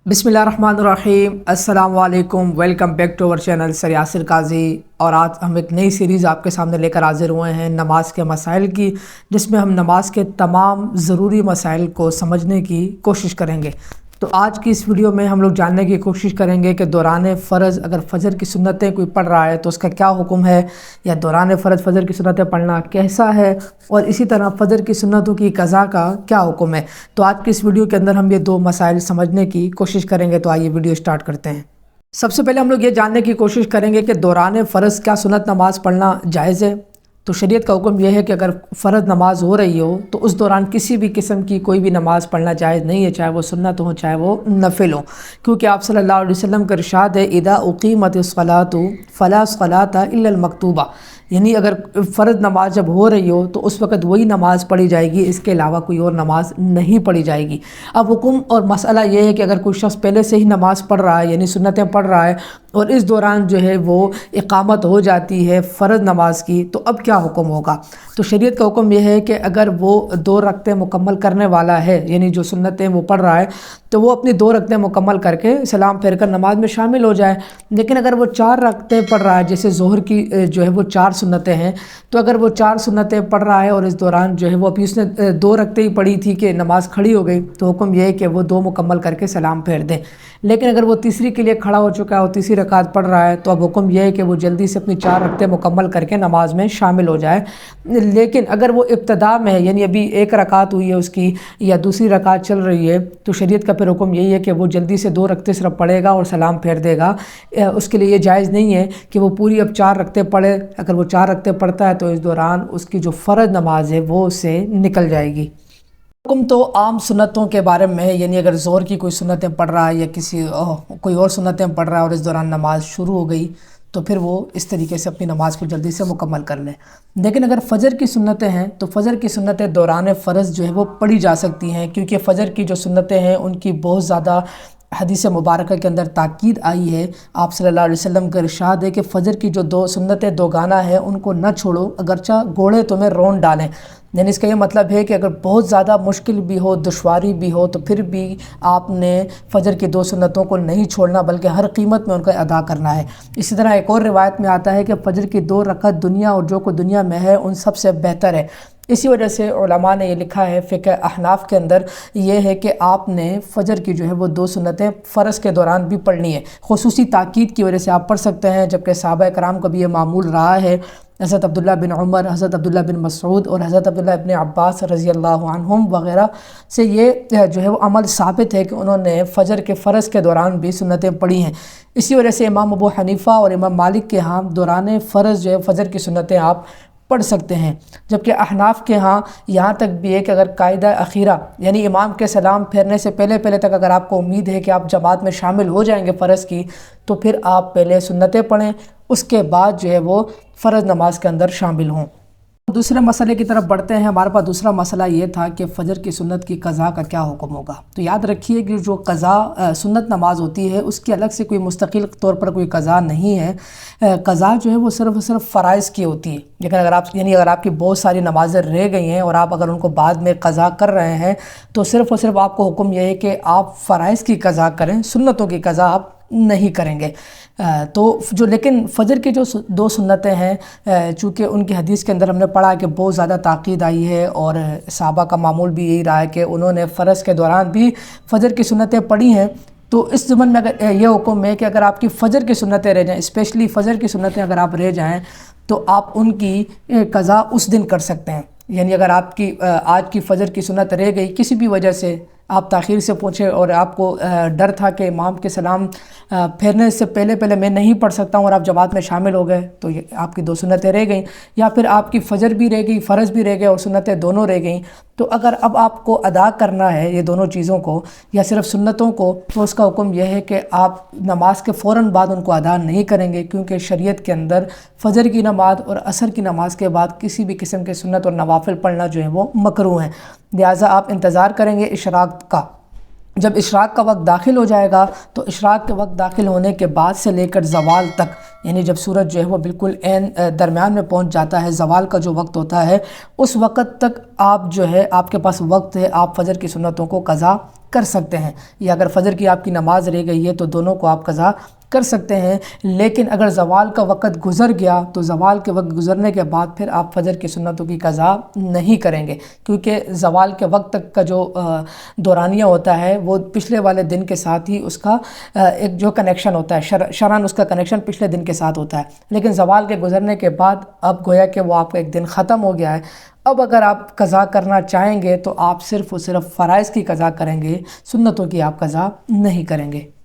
बिस्मिल्लाहिर्रहमानिर्रहीम। अस्सलाम वालेकुम। Welcome back to our channel sir Yasir Qazi. और आज हम एक नई सीरीज़ आपके सामने लेकर हाजिर हुए हैं नमाज के मसाइल की, जिसमें हम नमाज के तमाम ज़रूरी मसाइल को समझने की कोशिश करेंगे। तो आज की इस वीडियो में हम लोग जानने की कोशिश करेंगे कि दौरान फ़र्ज़ अगर फ़जर की सुन्नतें कोई पढ़ रहा है तो उसका क्या हुक्म है, या दौरान फ़र्ज़ फ़जर की सुन्नतें पढ़ना कैसा है, और इसी तरह फ़जर की सुन्नतों की क़ज़ा का क्या हुक्म है। तो आज की इस वीडियो के अंदर हम ये दो मसाइल समझने की कोशिश करेंगे। तो आइए वीडियो स्टार्ट करते हैं। सबसे पहले हम लोग ये जानने की कोशिश करेंगे कि दौरान फ़र्ज़ क्या सुन्नत नमाज़ पढ़ना जायज़ है। तो शरीयत का हुक्म यह है कि अगर फ़र्ज़ नमाज हो रही हो तो उस दौरान किसी भी किस्म की कोई भी नमाज़ पढ़ना जायज़ नहीं है, चाहे वो सुन्नत हो चाहे वो नफिल हो, क्योंकि आप सल्लल्लाहु अलैहि वसल्लम का इरशाद है, इदा उक़ीमतिस्सलातु फ़ला सलाता इल्लल मक्तूबा, यानी अगर फ़र्ज़ नमाज जब हो रही हो तो उस वक़्त वही नमाज़ पढ़ी जाएगी, इसके अलावा कोई और नमाज नहीं पढ़ी जाएगी। अब हुक्म और मसला ये है कि अगर कोई शख्स पहले से ही नमाज़ पढ़ रहा है, यानी सुन्नतें पढ़ रहा है, और इस दौरान जो है वो इक़ामत हो जाती है फ़र्ज़ नमाज की, तो अब क्या हुक्म होगा। तो शरीयत का हुक्म यह है कि अगर वो 2 रकतें मुकम्मल करने वाला है, यानी जो सुन्नतें वो पढ़ रहा है, तो वो अपनी 2 रकतें मुकम्मल करके सलाम फेर कर नमाज में शामिल हो जाए। लेकिन अगर वो 4 रकतें पढ़ रहा है, जैसे ज़ोहर की जो है वो 4 सुन्नतें हैं, तो अगर वो 4 सुन्नतें पढ़ रहा है और इस दौरान जो है वो अभी उसने 2 रकतें ही पढ़ी थी कि नमाज़ खड़ी हो गई, तो हुक्म यह है कि वो 2 मुकम्मल करके सलाम फेर दें। लेकिन अगर वो तीसरी के लिए खड़ा हो चुका है और तीसरी रकात पढ़ रहा है, तो अब हुक्म यह है कि वो जल्दी से अपनी 4 रकतें मुकम्मल करके नमाज में शामिल हो जाए। लेकिन अगर वो इब्तिदा में है, यानी अभी 1 रकात हुई है उसकी या दूसरी रकात चल रही है, तो शरीयत का फिर हुक्म यही है कि वो जल्दी से 2 रकतें सिर्फ पढ़ेगा और सलाम फेर देगा। उसके लिए ये जायज़ नहीं है कि वो पूरी अब 4 रकतें पढ़े। अगर वो 4 रकतें पढ़ता है तो इस दौरान उसकी जो फ़र्ज़ नमाज है वो उससे निकल जाएगी। हुक्म तो आम सुन्नतों के बारे में है, यानी अगर ज़ोहर की कोई सुन्नतें पढ़ रहा है या कोई और सुन्नतें पढ़ रहा है और इस दौरान नमाज शुरू हो गई, तो फिर वो इस तरीके से अपनी नमाज़ को जल्दी से मुकम्मल कर लें। लेकिन अगर फ़जर की सुन्नतें हैं तो फ़जर की सुन्नतें दौरान फ़र्ज़ जो है वो पढ़ी जा सकती हैं, क्योंकि फ़जर की जो सुन्नतें हैं उनकी बहुत ज़्यादा हदीस मुबारक के अंदर ताकीद आई है। आप सल्लल्लाहु अलैहि वसल्लम का इरशाद है कि फ़जर की जो 2 सुन्नतें दोगाना है उनको न छोड़ो, अगरचा घोड़े तुम्हें रौंद डालें। यानी इसका ये मतलब है कि अगर बहुत ज़्यादा मुश्किल भी हो, दुश्वारी भी हो, तो फिर भी आपने फ़जर की 2 सुन्नतों को नहीं छोड़ना, बल्कि हर कीमत में उनका अदा करना है। इसी तरह एक और रिवायत में आता है कि फ़जर की 2 रकात दुनिया और जो कुछ दुनिया में है उन सब से बेहतर है। इसी वजह से उलमा ने ये लिखा है फ़िक़्ह अहनाफ़ के अंदर, ये है कि आपने फ़जर की जो है वो 2 सुन्नतें फ़र्ज़ के दौरान भी पढ़नी है। ख़ुसूसी ताकीद की वजह से आप पढ़ सकते हैं, जबकि सहाबा कराम का भी ये मामूल रहा है। हज़रत अब्दुल्ला बिन उमर, हज़रत अब्दुल्ला बिन मसऊद और हज़रत अब्दुल्ला इब्न अब्बास रज़ी अल्लाहु अन्हुम वग़ैरह से ये जो है वो अमल साबित है कि उन्होंने फ़जर के फ़र्ज़ के दौरान भी सुन्नतें पढ़ी हैं। इसी वजह से इमाम अबू हनीफ़ा और इमाम मालिक के यहाँ दौरान फ़र्ज़ जो है फ़जर की सुन्नतें आप पढ़ सकते हैं, जबकि अहनाफ़ के यहाँ यहाँ तक भी है कि अगर कायदा अखीरा, यानी इमाम के सलाम फेरने से पहले पहले तक अगर आपको उम्मीद है कि आप जमात में शामिल हो जाएंगे फ़र्ज़ की, तो फिर आप पहले सुन्नतें पढ़ें, उसके बाद जो है वो फ़र्ज़ नमाज के अंदर शामिल हों। दूसरे मसले की तरफ बढ़ते हैं। हमारे पास दूसरा मसला ये था कि फ़जर की सुन्नत की क़ज़ा का क्या हुक्म होगा। तो याद रखिए कि जो क़ज़ा सुन्नत नमाज होती है उसकी अलग से कोई मुस्तकिल तौर पर कोई क़ज़ा नहीं है। क़ज़ा जो है वो सिर्फ़ फ़राइज़ की होती है। लेकिन अगर आपकी बहुत सारी नमाज़ें रह गई हैं और आप अगर उनको बाद में क़ज़ा कर रहे हैं, तो सिर्फ़ और सिर्फ आपको हुक्म यह है कि आप फ़राइज़ की क़ज़ा करें, सुन्नतों की क़ज़ा आप नहीं करेंगे। तो जो लेकिन फ़जर की जो 2 सुन्नतें हैं, चूँकि उनकी हदीस के अंदर हमने पढ़ा कि बहुत ज़्यादा ताक़ीद आई है, और सहाबा का मामूल भी यही रहा है कि उन्होंने फ़र्ज़ के दौरान भी फ़जर की सुन्नतें पढ़ी हैं। तो इस ज़मन में अगर ये हुक्म है कि अगर आपकी फ़जर की सुन्नतें रह जाएँ, स्पेशली फ़जर की सुन्नतें अगर आप रह जाएँ, तो आप उनकी क़ज़ा उस दिन कर सकते हैं। यानी अगर आपकी आज की फ़जर की सुन्नत रह गई, किसी भी वजह से आप ताख़ीर से पहुँचे और आपको डर था कि इमाम के सलाम फेरने से पहले पहले मैं नहीं पढ़ सकता हूँ, और आप जमात में शामिल हो गए, तो ये आपकी 2 सुन्नतें रह गईं, या फिर आपकी फ़जर भी रह गई, फ़र्ज़ भी रह गए और सुन्नतें दोनों रह गईं। तो अगर अब आपको अदा करना है ये दोनों चीज़ों को या सिर्फ सुन्नतों को, तो उसका हुक्म यह है कि आप नमाज के फ़ौरन बाद उनको अदा नहीं करेंगे, क्योंकि शरीयत के अंदर फ़जर की नमाज और असर की नमाज के बाद किसी भी किस्म के सुन्नत और नवाफिल पढ़ना जो है वो मकरूह है। लिहाजा आप इंतज़ार करेंगे इशराक़ का। जब इशराक़ का वक्त दाखिल हो जाएगा, तो इशराक़ के वक्त दाखिल होने के बाद से लेकर ज़वाल तक, यानी जब सूरज जो है वो बिल्कुल दरमियान में पहुंच जाता है, ज़वाल का जो वक्त होता है, उस वक्त तक आप जो है आपके पास वक्त है, आप फ़जर की सुन्नतों को क़ज़ा کر سکتے ہیں، یا اگر فجر کی آپ کی نماز رہ گئی ہے تو دونوں کو آپ قضا کر سکتے ہیں۔ لیکن اگر زوال کا وقت گزر گیا تو زوال کے وقت گزرنے کے بعد پھر آپ فجر کی سنتوں کی قضا نہیں کریں گے، کیونکہ زوال کے وقت تک کا جو دورانیہ ہوتا ہے وہ پچھلے والے دن کے ساتھ ہی اس کا ایک جو کنیکشن ہوتا ہے، شرعاً اس کا کنیکشن پچھلے دن کے ساتھ ہوتا ہے۔ لیکن زوال کے گزرنے کے بعد اب گویا کہ وہ آپ کا ایک دن ختم ہو گیا ہے۔ اب اگر آپ قضا کرنا چاہیں گے تو آپ صرف اور صرف فرائض کی قضا کریں گے، سنتوں کی آپ قضا نہیں کریں گے۔